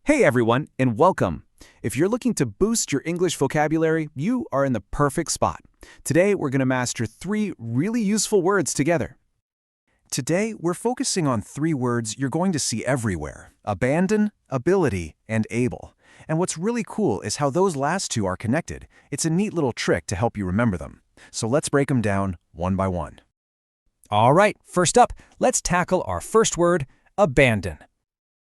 Hey everyone, and welcome. If you're looking to boost your English vocabulary, you are in the perfect spot. Today, we're going to master 3 really useful words together. Today, we're focusing on 3 words you're going to see everywhere: abandon, ability, and able. And what's really cool is how those last 2 are connected. It's a neat little trick to help you remember them. So let's break them down one by one. All right, first up, let's tackle our first word, abandon.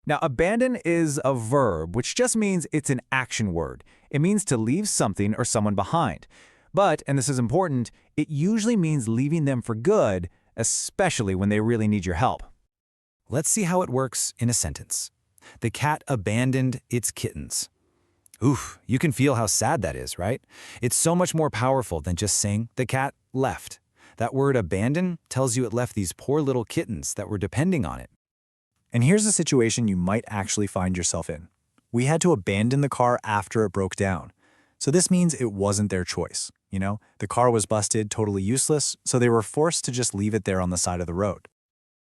Now, abandon is a verb, which just means it's an action word. It means to leave something or someone behind. But, and this is important, it usually means leaving them for good, especially when they really need your help. Let's see how it works in a sentence. The cat abandoned its kittens. Oof, you can feel how sad that is, right? It's so much more powerful than just saying the cat left. That word abandon tells you it left these poor little kittens that were depending on it. And here's a situation you might actually find yourself in. We had to abandon the car after it broke down. So this means it wasn't their choice. The car was busted, totally useless, so they were forced to just leave it there on the side of the road.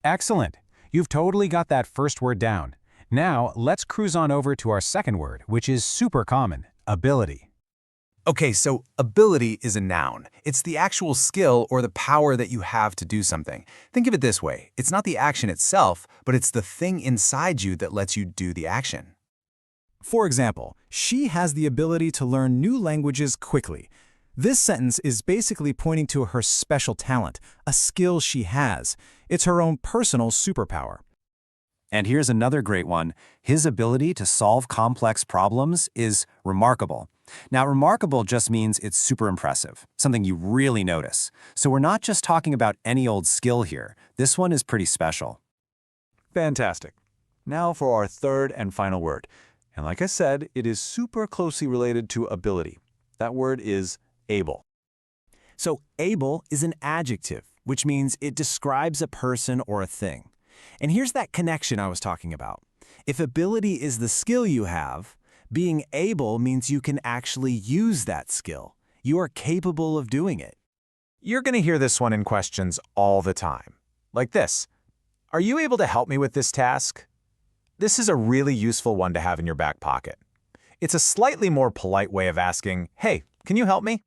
Excellent. You've totally got that first word down. Now, let's cruise on over to our second word, which is super common, ability. Okay, so ability is a noun. It's the actual skill or the power that you have to do something. Think of it this way. It's not the action itself, but it's the thing inside you that lets you do the action. For example, she has the ability to learn new languages quickly. This sentence is basically pointing to her special talent, a skill she has. It's her own personal superpower. And here's another great one. His ability to solve complex problems is remarkable. Now, remarkable just means it's super impressive, something you really notice. So we're not just talking about any old skill here. This one is pretty special. Fantastic. Now for our third and final word. And like I said, it is super closely related to ability. That word is able. So able is an adjective, which means it describes a person or a thing. And here's that connection I was talking about. If ability is the skill you have, being able means you can actually use that skill. You are capable of doing it. You're going to hear this one in questions all the time. Like this. Are you able to help me with this task? This is a really useful one to have in your back pocket. It's a slightly more polite way of asking, hey, can you help me?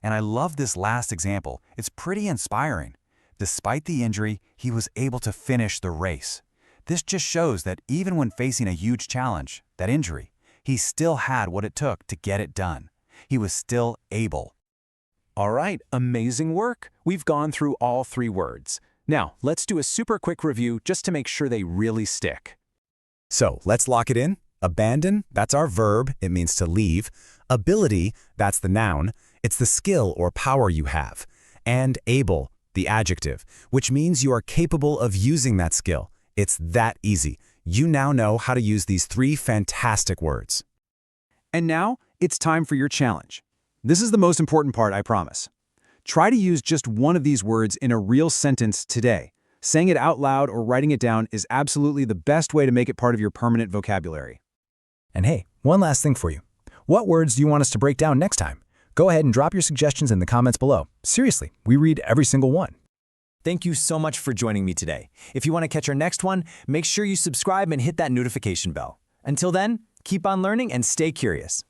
And I love this last example. It's pretty inspiring. Despite the injury, he was able to finish the race. This just shows that even when facing a huge challenge, that injury, he still had what it took to get it done. He was still able. All right, amazing work. We've gone through all 3 words. Now, let's do a super quick review just to make sure they really stick. So let's lock it in. Abandon, that's our verb. It means to leave. Ability, that's the noun. It's the skill or power you have. And able, the adjective, which means you are capable of using that skill. It's that easy. You now know how to use these 3 fantastic words. And now, it's time for your challenge. This is the most important part, I promise. Try to use just one of these words in a real sentence today. Saying it out loud or writing it down is absolutely the best way to make it part of your permanent vocabulary. And hey, one last thing for you. What words do you want us to break down next time? Go ahead and drop your suggestions in the comments below. Seriously, we read every single one. Thank you so much for joining me today. If you want to catch our next one, make sure you subscribe and hit that notification bell. Until then, keep on learning and stay curious.